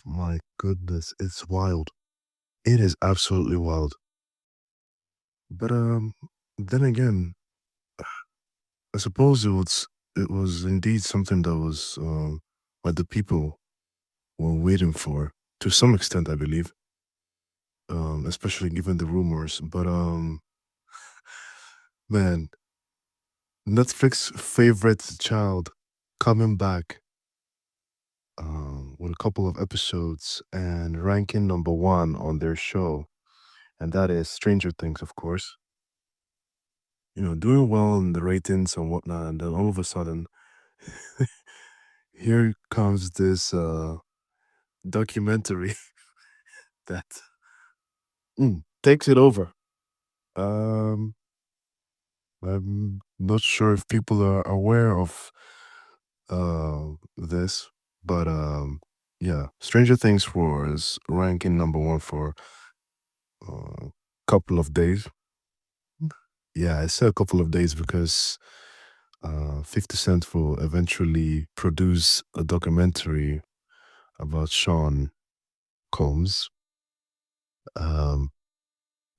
my goodness, it's wild. It is absolutely wild. But then again, I suppose it was indeed something that was what the people were waiting for to some extent, I believe. Especially given the rumors. But man, Netflix favorite child coming back with a couple of episodes and ranking number one on their show, and that is Stranger Things, of course. Doing well in the ratings and whatnot, and then all of a sudden, here comes this documentary that takes it over. Um, I'm not sure if people are aware of this, but yeah, Stranger Things was ranking number one for a couple of days. Yeah, I said a couple of days because 50 Cent will eventually produce a documentary about Sean Combs. Um,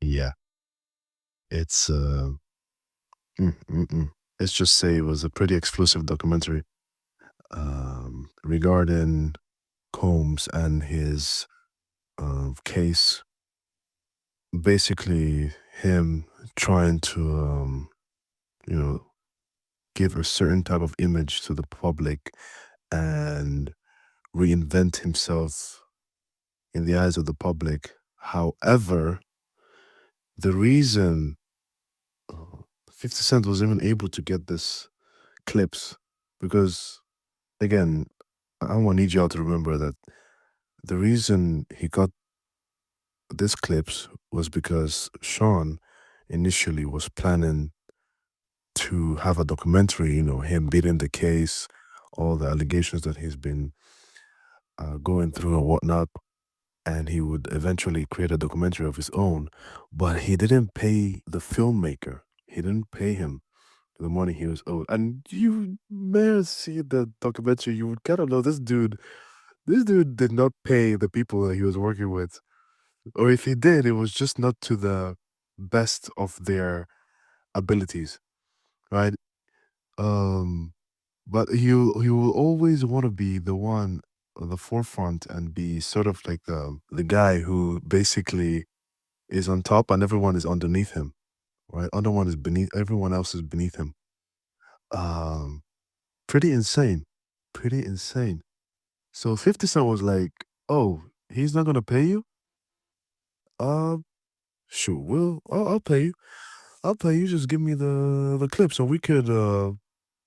yeah, it's mm, mm, mm. let's just say it was a pretty explosive documentary regarding Combs and his case. Basically, him trying to you know give a certain type of image to the public and reinvent himself in the eyes of the public. However, the reason uh, 50 Cent was even able to get this clips because, again, I want to need y'all to remember that the reason he got this clips was because Sean initially was planning to have a documentary, him beating the case, all the allegations that he's been going through and whatnot. And he would eventually create a documentary of his own. But he didn't pay the filmmaker, he didn't pay him the money he was owed. And you may see the documentary, you would kind of know this dude did not pay the people that he was working with. Or if he did, it was just not to the best of their abilities, right? Um, but he will always want to be the one on the forefront and be sort of like the guy who basically is on top and everyone is underneath him, right? Everyone else is beneath him. Um, Pretty insane, pretty insane. So 50 Cent was like, "Oh, he's not gonna pay you? Um, sure, I'll pay you. I'll pay you. Just give me the clip so we could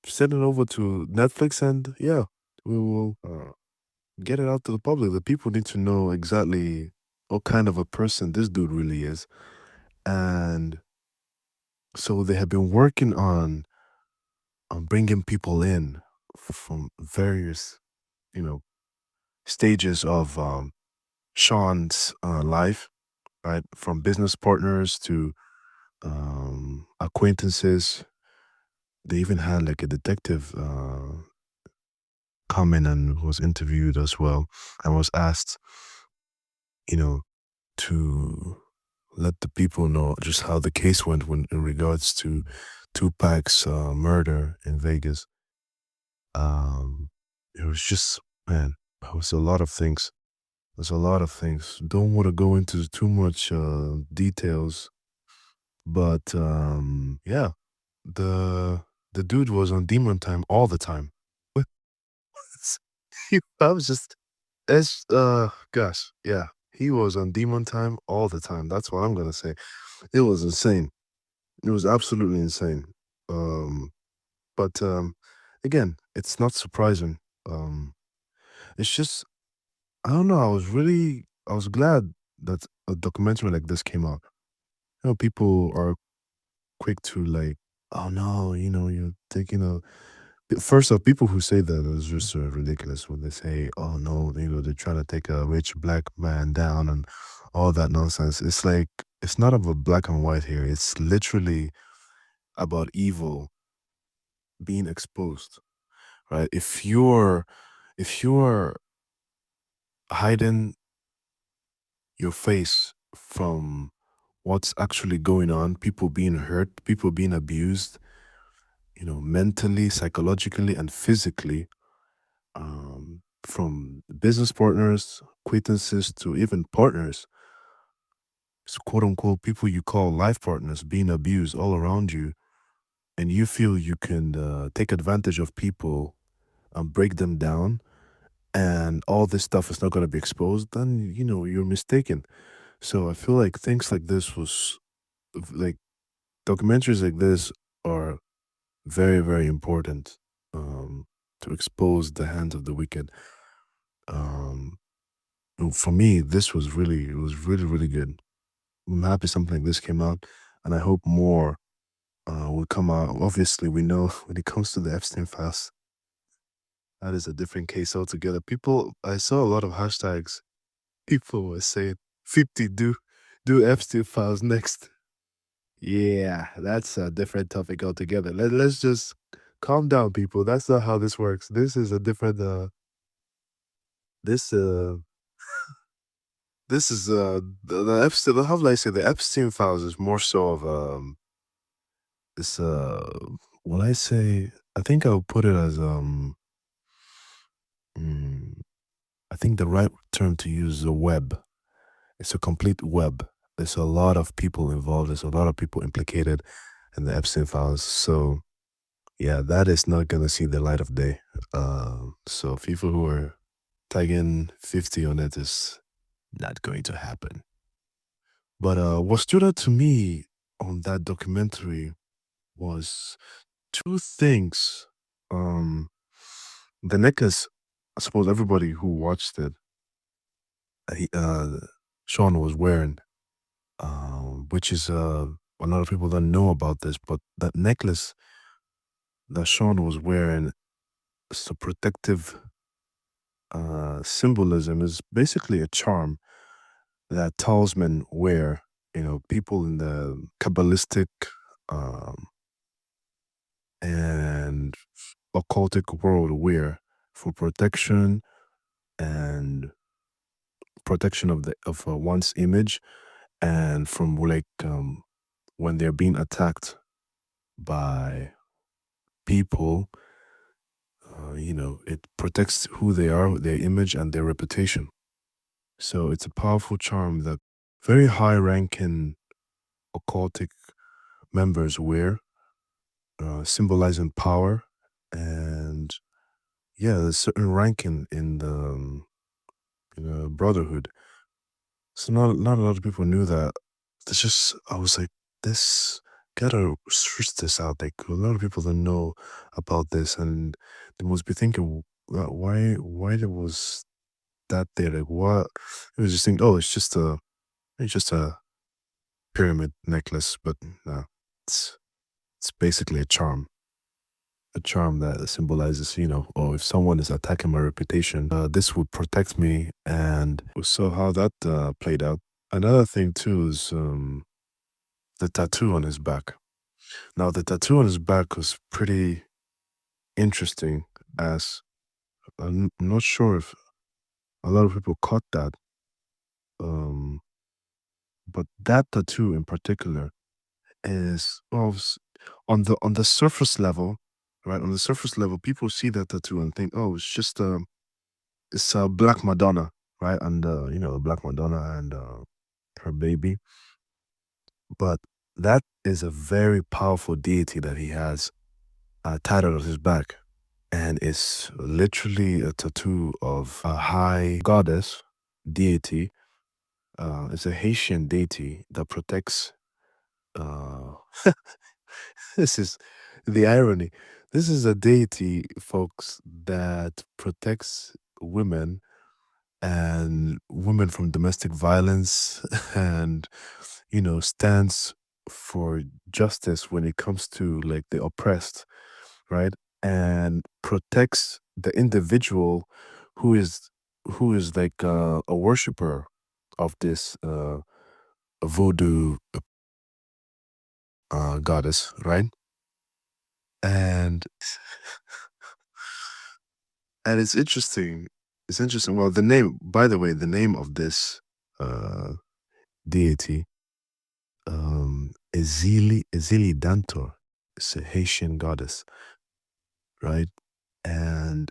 send it over to Netflix and yeah, we will get it out to the public. The people need to know exactly what kind of a person this dude really is." And so they have been working on bringing people in from various, you know, stages of Sean's life, right? From business partners to acquaintances. They even had like a detective come in and was interviewed as well and was asked, you know, to let the people know just how the case went when in regards to Tupac's murder in Vegas. It was just, man, it was a lot of things. There's a lot of things. Don't want to go into too much details, but yeah, the the dude was on demon time all the time. What? I was just, it's gosh, yeah, he was on demon time all the time. That's what I'm gonna say. It was insane. It was absolutely insane. Um, but again, it's not surprising. Um, it's just I don't know. I was glad that a documentary like this came out. People are quick to like, oh no, you're taking a. First off, people who say that is just ridiculous when they say, oh no, they're trying to take a rich black man down and all that nonsense. It's like, it's not about black and white here. It's literally about evil being exposed, right? If you're hiding your face from what's actually going on, people being hurt, people being abused, mentally, psychologically, and physically, from business partners, acquaintances, to even partners, so quote unquote people you call life partners being abused all around you, and you feel you can take advantage of people and break them down, and all this stuff is not going to be exposed, then you're mistaken. So I feel like things like this was like documentaries like this are very, very important, to expose the hands of the wicked. Um, for me, it was really, really good. I'm happy something like this came out, and I hope more will come out. Obviously, we know when it comes to the Epstein files, that is a different case altogether. I saw a lot of hashtags. People were saying, 50 do Epstein files next. Yeah, that's a different topic altogether. Let's just calm down, people. That's not how this works. This is a different this this is the Epstein, how do I say, the Epstein files is more so of this when I say, I think I'll put it as mm, I think the right term to use is a web. It's a complete web. There's a lot of people involved. There's a lot of people implicated in the Epstein files. So yeah, that is not gonna see the light of day. So people who are tagging 50 on it is not going to happen. But what stood out to me on that documentary was two things. Um, the necklace, I suppose everybody who watched it, he, Sean was wearing, which is a lot of people don't know about this, but that necklace that Sean was wearing is a protective symbolism, is basically a charm that talisman wear, people in the Kabbalistic um, and occultic world wear for protection and protection of one's image, and from like when they're being attacked by people, it protects who they are, their image, and their reputation. So it's a powerful charm that very high ranking occultic members wear, symbolizing power. And yeah, there's certain ranking in the brotherhood. So not a lot of people knew that. It's just, I was like, this, gotta search this out. Like, a lot of people don't know about this, and they must be thinking, why there was that there? Like, what? It was just thinking, oh, it's just a pyramid necklace, but no, it's it's basically a charm that symbolizes, oh, if someone is attacking my reputation, this would protect me. And so how that played out. Another thing too is the tattoo on his back. Now, the tattoo on his back was pretty interesting, as I'm not sure if a lot of people caught that, um, but that tattoo in particular is, well, on the surface level, right? On the surface level, people see that tattoo and think, oh, it's a Black Madonna, right? And Black Madonna and her baby. But that is a very powerful deity that he has tattooed on his back, and it's literally a tattoo of a high goddess deity. It's a Haitian deity that protects. Uh, this is the irony. This is a deity, folks, that protects women and women from domestic violence, and stands for justice when it comes to like the oppressed, right? And protects the individual who is like a worshiper of this voodoo goddess, right? And and it's interesting. It's interesting. Well, the name, by the way, the name of this uh, deity, Ezili Dantor. It's a Haitian goddess, right? And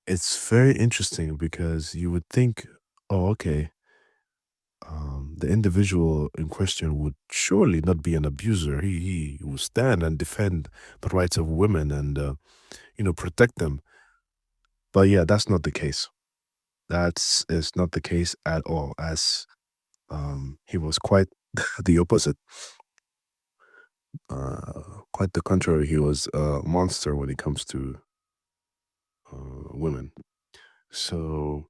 it's very interesting because you would think, oh, okay, the individual in question would surely not be an abuser. He will stand and defend the rights of women and protect them. But yeah, that's not the case. That's is not the case at all. As he was quite the opposite. Quite the contrary. He was a monster when it comes to women. So,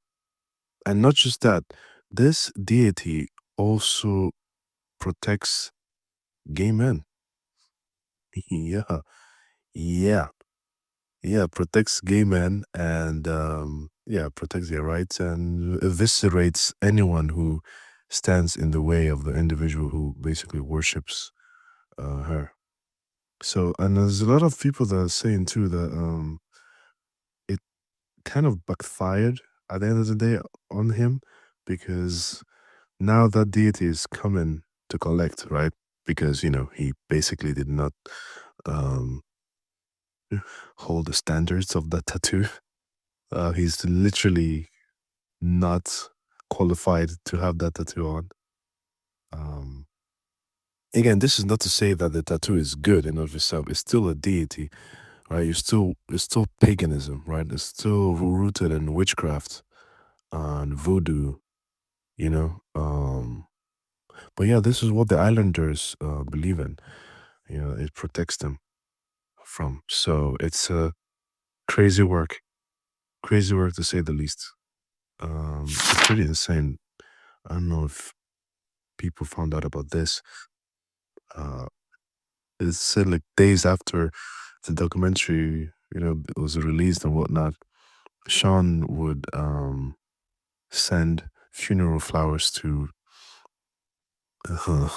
and not just that, this deity also protects gay men. Yeah, yeah, yeah. Protects gay men and yeah, protects their rights and eviscerates anyone who stands in the way of the individual who basically worships her. So, and there's a lot of people that are saying too that it kind of backfired at the end of the day on him because now that deity is coming to collect, right? Because he basically did not um hold the standards of that tattoo. He's literally not qualified to have that tattoo on. Um, Again, this is not to say that the tattoo is good in of itself. It's still a deity, right? It's still paganism, right? It's still rooted in witchcraft and voodoo, you know. But yeah, this is what the islanders believe in. It protects them from. So it's crazy work, crazy work to say the least. It's pretty insane. I don't know if people found out about this. Uh, it's said like days after the documentary, was released and whatnot. Sean would send funeral flowers to uh,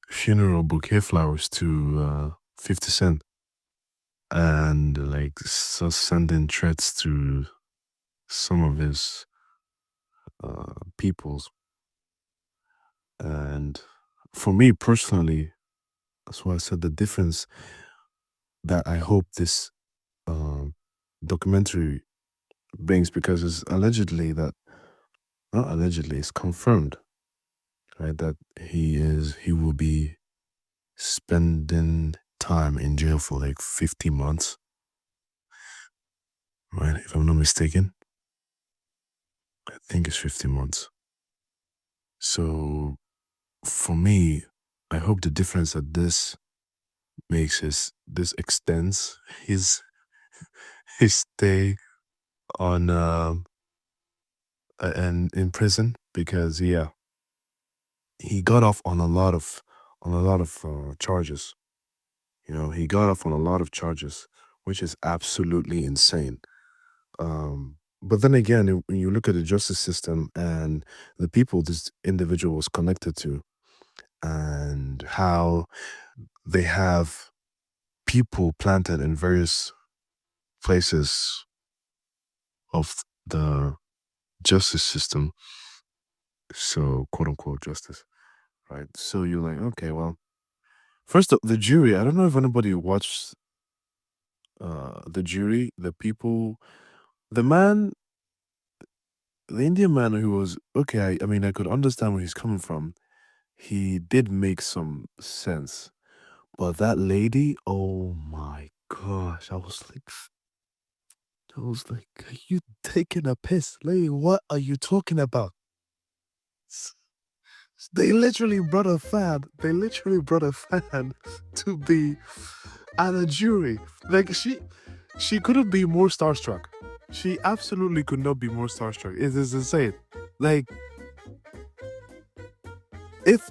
funeral bouquet flowers to 50 Cent and like so sending threats to some of his peoples. And for me personally, that's why I said the difference that I hope this um, documentary brings because it's allegedly that, not allegedly, it's confirmed, right, that he will be spending time in jail for like 50 months, right? If I'm not mistaken, I think it's 50 months. So for me, I hope the difference that this makes is this extends his stay on and in prison because yeah, he got off on a lot of charges. He got off on a lot of charges, which is absolutely insane. But then again, when you look at the justice system and the people this individual was connected to, and how they have people planted in various places of the justice system, so quote unquote justice, right? So you're like, okay, well, first the jury. I don't know if anybody watched the jury, the people, the man, the Indian man who was okay. I mean, I could understand where he's coming from. He did make some sense, but that lady, oh my gosh, are you taking a piss, lady? What are you talking about? They literally brought a fan. They literally brought a fan to be at a jury. Like she couldn't be more starstruck. She absolutely could not be more starstruck. It is insane. Like if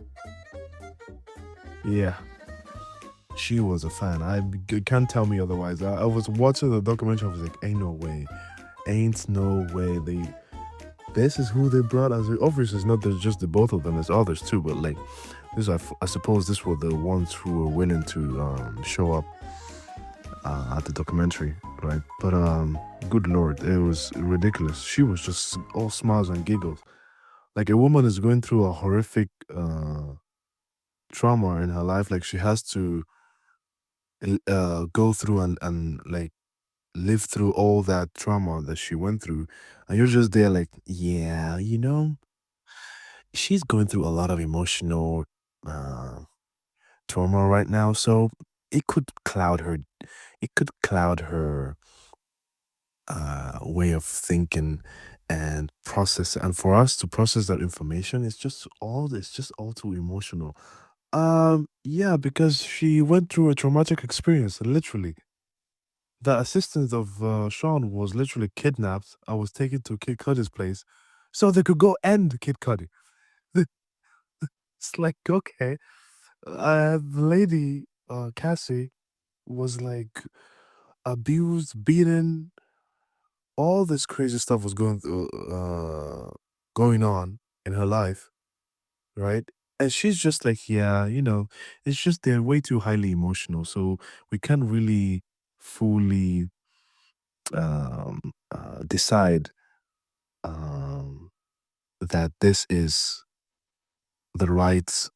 yeah, she was a fan. You can't tell me otherwise. I was watching the documentary. I was like, ain't no way, ain't no way. This is who they brought as obviously it's not just the both of them. There's others too, but like this, I suppose this were the ones who were willing to show up at the documentary, right? But good lord, it was ridiculous. She was just all smiles and giggles. Like a woman is going through a horrific trauma in her life. Like she has to go through and like live through all that trauma that she went through, and you're just there like, yeah, she's going through a lot of emotional uh trauma right now, so it could cloud her it could cloud her way of thinking and process. And for us to process that information, it's just all too emotional. Yeah, because she went through a traumatic experience, literally. The assistant of Sean was literally kidnapped. I was taken to Kid Cudi's place so they could go end Kid Cudi. It's like, okay. The lady, Cassie, was like abused, beaten, all this crazy stuff was going on in her life, right? And she's just like, yeah, it's just they're way too highly emotional, so we can't really fully um, decide um, that this is the right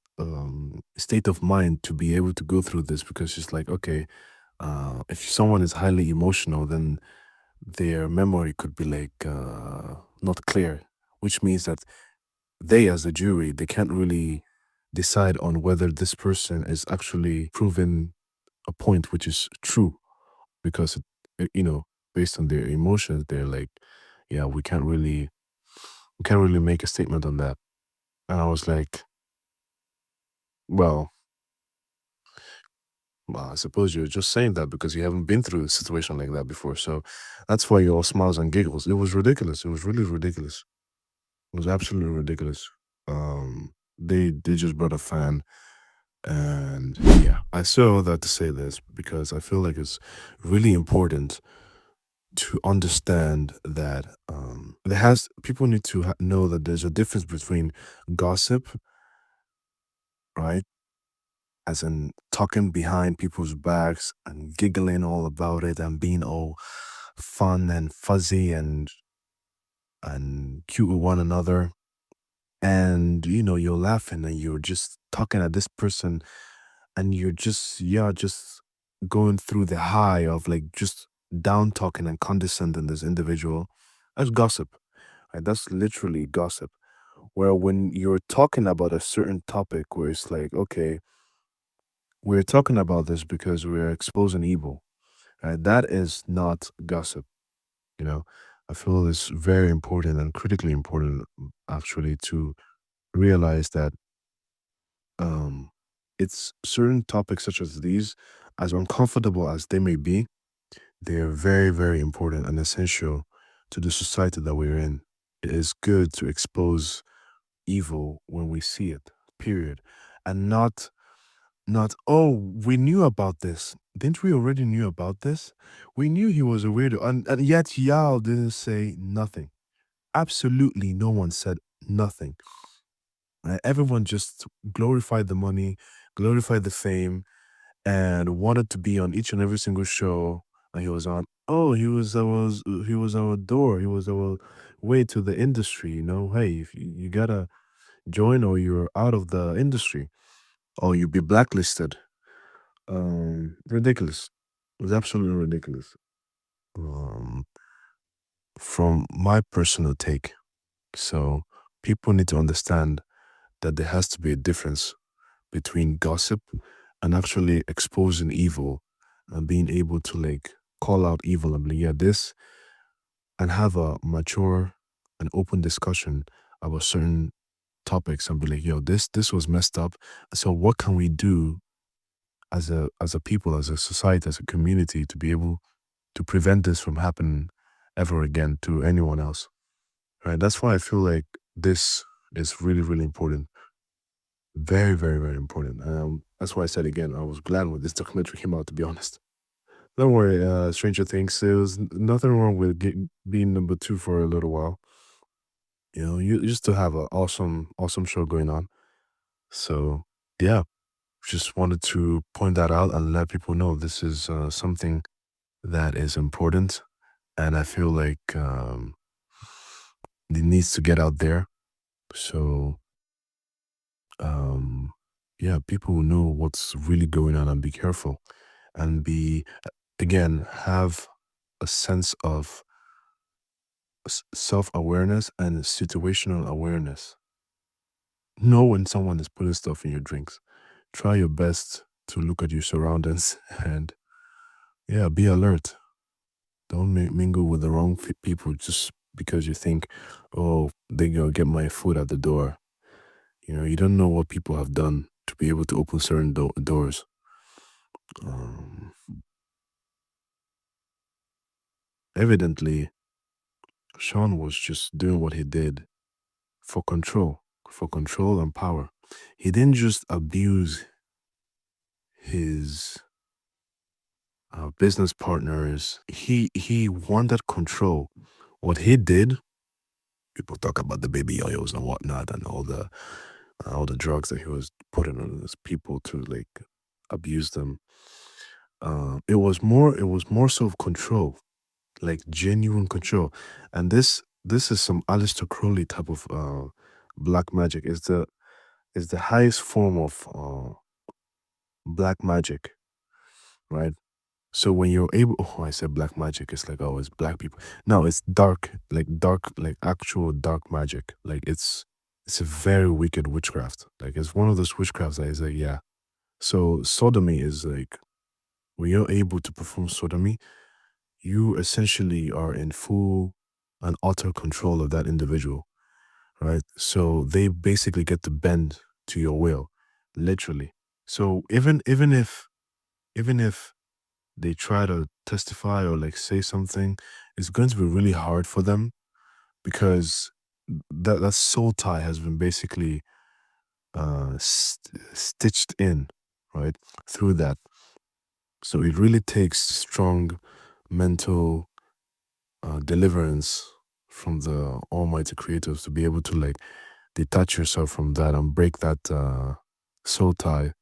state of mind to be able to go through this, because she's like, okay, if someone is highly emotional, then their memory could be like not clear, which means that they, as a jury, they can't really decide on whether this person is actually proven a point which is true, because based on their emotions, they're like, yeah, we can't really make a statement on that. And I was like, well, I suppose you're just saying that because you haven't been through a situation like that before. So that's why you're all smiles and giggles. It was ridiculous. It was really ridiculous. It was absolutely ridiculous. They just brought a fan, and yeah, I say all that to say this because I feel like it's really important to understand that there has people need to know that there's a difference between gossip, right? As in talking behind people's backs and giggling all about it and being all fun and fuzzy and cute with one another. And you're laughing and you're just talking at this person, and you're just, yeah, just going through the high of like just down talking and condescending this individual. That's gossip, right? That's literally gossip. Where when you're talking about a certain topic where it's like, okay, we're talking about this because we're exposing evil, right? That is not gossip, you know. I feel it's very important and critically important, actually, to realize that um it's certain topics such as these, as uncomfortable as they may be, they're very, very important and essential to the society that we're in. It is good to expose evil when we see it, period. And not, oh, we knew about this. Didn't we already knew about this? We knew he was a weirdo. And yet y'all didn't say nothing. Absolutely no one said nothing. Everyone just glorified the money, glorified the fame, and wanted to be on each and every single show that he was on. Oh, he was our door. He was our way to the industry. Hey, if you gotta join or you're out of the industry or you'll be blacklisted. Ridiculous. It was absolutely ridiculous. Um, from my personal take, so people need to understand that there has to be a difference between gossip and actually exposing evil and being able to like call out evil and be like, yeah, this, and have a mature and open discussion about certain topics and be like, yo, this was messed up. So what can we do as a people, as a society, as a community to be able to prevent this from happening ever again to anyone else? Right. That's why I feel like this is really, really important. Very, very, very important. That's why I said again, I was glad when this documentary came out, to be honest. Don't worry, Stranger Things. There was nothing wrong with being number two for a little while. You just to have an awesome, awesome show going on. So yeah, just wanted to point that out and let people know this is something that is important, and I feel like it needs to get out there. So um, yeah, people will know what's really going on and be careful and be again have a sense of self awareness and situational awareness. Know when someone is putting stuff in your drinks. Try your best to look at your surroundings and yeah, be alert. Don't mingle with the wrong people just because you think, oh, they gonna get my food at the door. You know, you don't know what people have done to be able to open certain doors. Um, Evidently, Sean was just doing what he did for control and power. He didn't just abuse his business partners. He wanted control. What he did, people talk about the baby oils and whatnot, and all the drugs that he was putting on his people to like abuse them. It was more so of control, like genuine control, and this is some Aleister Crowley type of black magic. Is the highest form of black magic, right? So when you're able, oh, I said black magic, it's like, oh, it's black people. No, it's dark, like actual dark magic. Like it's a very wicked witchcraft. Like it's one of those witchcrafts that is like, yeah. So sodomy is like when you're able to perform sodomy, you essentially are in full and utter control of that individual, right? So they basically get to bend to your will, literally. So even if they try to testify or like say something, it's going to be really hard for them because that soul tie has been basically stitched in, right, through that. So it really takes strong mental deliverance from the Almighty Creator to be able to like detach yourself from that and break that soul tie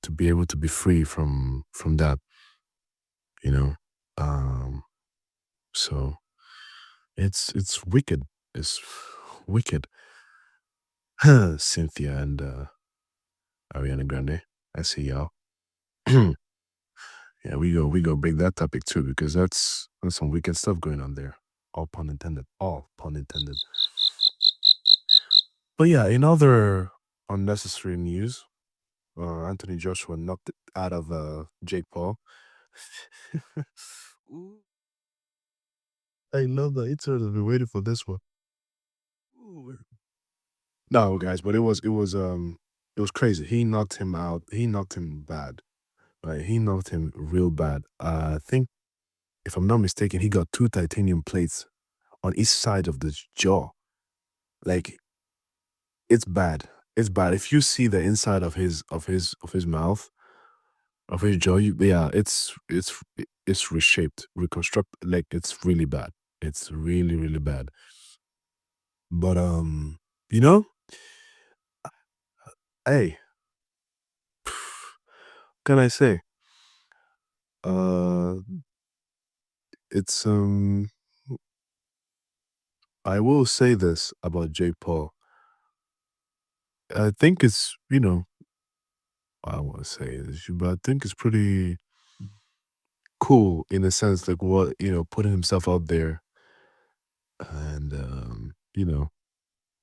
to be able to be free from that, you know. Um, so it's wicked. It's wicked. Cynthia and Ariana Grande. I see y'all. Yeah, we go break that topic too because that's some wicked stuff going on there. All pun intended. All pun intended. But yeah, in other unnecessary news, Anthony Joshua knocked it out of Jake Paul. Ooh, I love that. It's sort of been waiting for this one. Ooh. No, guys, but it was crazy. He knocked him out. He knocked him bad. Right? He knocked him real bad. I think if I'm not mistaken, he got two titanium plates on each side of the jaw. Like it's bad. It's bad. If you see the inside of his mouth, of his jaw, yeah, it's reshaped, reconstruct. Like it's really bad. It's really really bad. But you know, hey, can I say? Uh, it's I will say this about Jake Paul. I think it's I want to say this, but I think it's pretty cool in a sense, like what putting himself out there and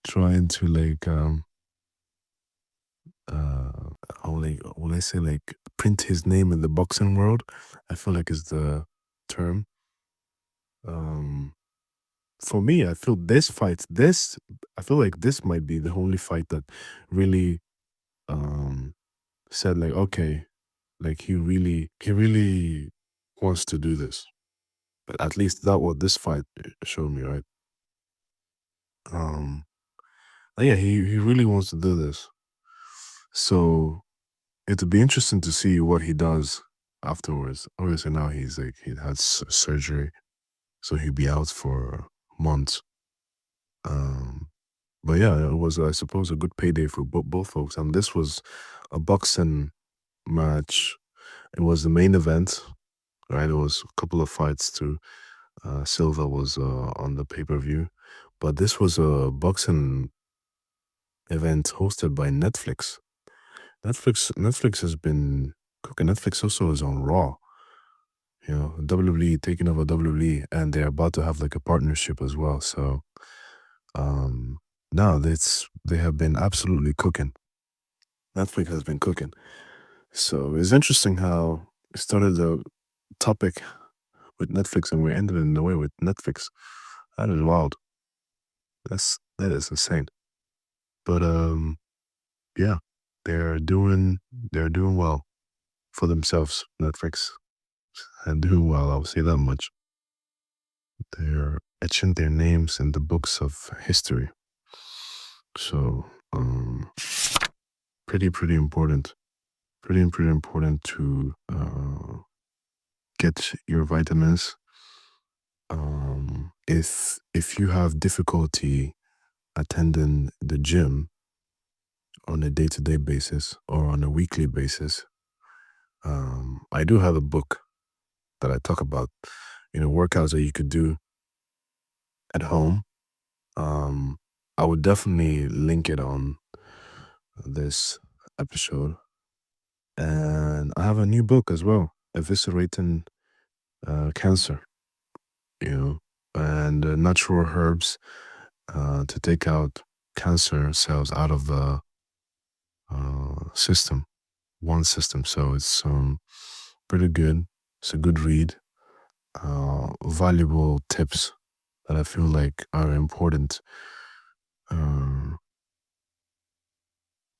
trying to like how like when I say like print his name in the boxing world, I feel like is the term. Um, for me, I feel I feel like this might be the only fight that really um said like okay, like he really wants to do this. But at least that what this fight showed me, right? Um, yeah, he really wants to do this. So it'll be interesting to see what he does afterwards. Obviously, now he's like he had surgery, so he'll be out for months. Um, but yeah, it was I suppose a good payday for both folks. And this was a boxing match. It was the main event. right? There was a couple of fights too. Silva was on the pay-per-view, but this was a boxing event hosted by Netflix. Netflix has been cooking. Netflix also is on Raw. You know, WWE taking over WWE, and they're about to have like a partnership as well. So, um, no, they have been absolutely cooking. Netflix has been cooking. So it's interesting how it started the topic with Netflix and we ended in a way with Netflix. That is wild. That is insane. But yeah, they're doing well for themselves. Netflix and doing well. I'll say that much. They're etching their names in the books of history. So pretty important. Pretty important to get your vitamins. If you have difficulty attending the gym on a day-to-day basis or on a weekly basis, I do have a book that I talk about, workouts that you could do at home. Um, I would definitely link it on this episode. And I have a new book as well, Eviscerating Cancer, you know, and natural herbs to take out cancer cells out of the system, one system. So it's pretty good. It's a good read. Valuable tips that I feel like are important uh,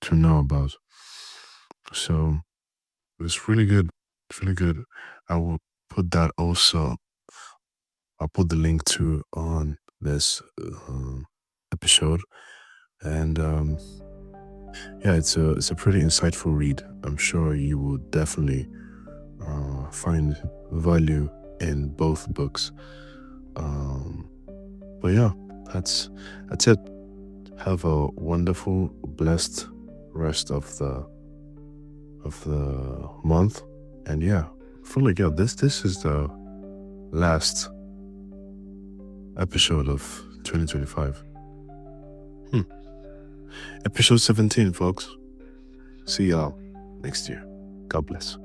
to know about. So it's really good. It's really good. I will put that also. I'll put the link to on this episode, and yeah, it's a pretty insightful read. I'm sure you will definitely find value in both books. Um, but yeah, that's it. Have a wonderful, blessed rest of the month, and yeah, fully yeah. This is the last episode of 2025. Episode 17, folks. See y'all next year. God bless.